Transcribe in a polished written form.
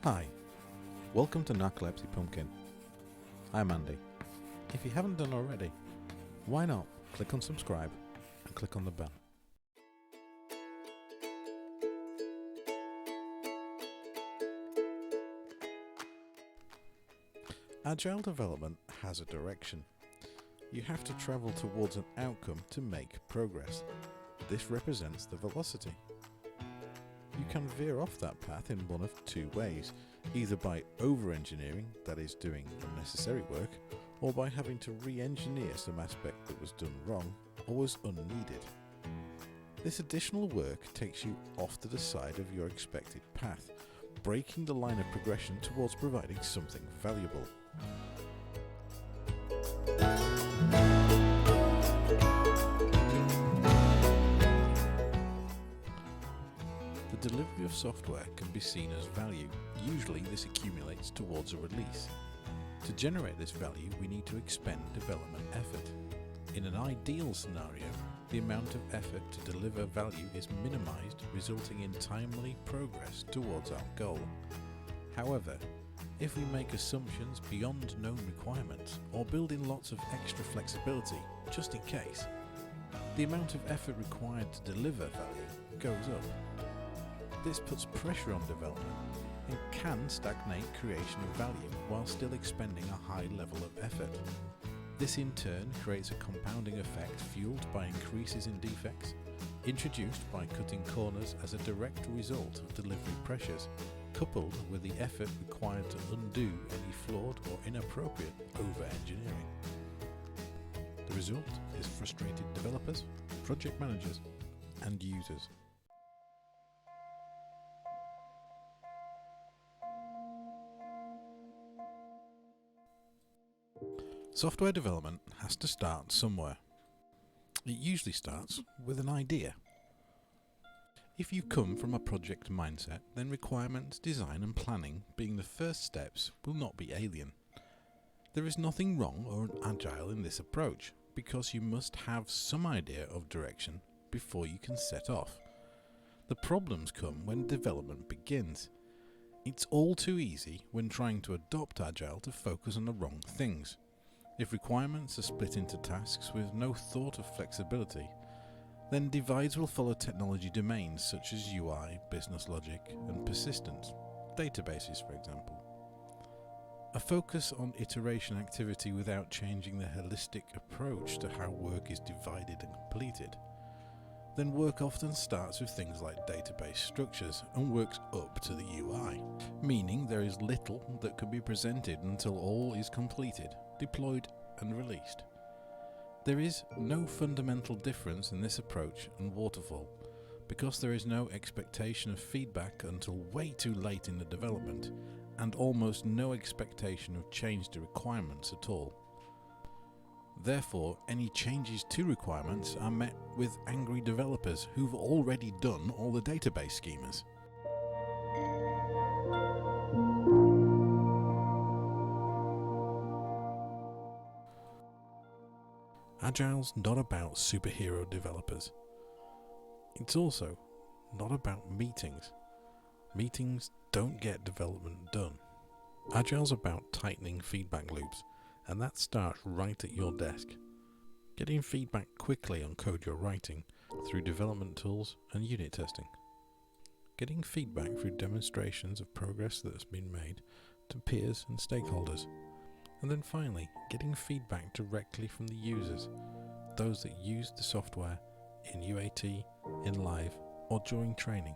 Hi, welcome to Narcolepsy Pumpkin. I'm Andy. If you haven't done already, why not click on subscribe and click on the bell. Agile development has a direction. You have to travel towards an outcome to make progress. This represents the velocity. You can veer off that path in one of two ways, either by over-engineering, that is doing unnecessary work, or by having to re-engineer some aspect that was done wrong or was unneeded. This additional work takes you off to the side of your expected path, breaking the line of progression towards providing something valuable. The delivery of software can be seen as value. Usually this accumulates towards a release. To generate this value, we need to expend development effort. In an ideal scenario, the amount of effort to deliver value is minimized, resulting in timely progress towards our goal. However, if we make assumptions beyond known requirements or build in lots of extra flexibility just in case, the amount of effort required to deliver value goes up. This puts pressure on development and can stagnate creation of value while still expending a high level of effort. This in turn creates a compounding effect fueled by increases in defects, introduced by cutting corners as a direct result of delivery pressures, coupled with the effort required to undo any flawed or inappropriate over-engineering. The result is frustrated developers, project managers, and users. Software development has to start somewhere. It usually starts with an idea. If you come from a project mindset, then requirements, design and planning being the first steps will not be alien. There is nothing wrong or agile in this approach, because you must have some idea of direction before you can set off. The problems come when development begins. It's all too easy when trying to adopt Agile to focus on the wrong things. If requirements are split into tasks with no thought of flexibility, then divides will follow technology domains such as UI, business logic, and persistence, databases for example. A focus on iteration activity without changing the holistic approach to how work is divided and completed. Then work often starts with things like database structures and works up to the UI, meaning there is little that can be presented until all is completed, deployed and released. There is no fundamental difference in this approach and waterfall, because there is no expectation of feedback until way too late in the development, and almost no expectation of change to requirements at all. Therefore, any changes to requirements are met with angry developers who've already done all the database schemas. Agile's not about superhero developers. It's also not about meetings. Meetings don't get development done. Agile's about tightening feedback loops, and that starts right at your desk. Getting feedback quickly on code you're writing through development tools and unit testing. Getting feedback through demonstrations of progress that has been made to peers and stakeholders. And then finally, getting feedback directly from the users, those that use the software in UAT, in live, or during training.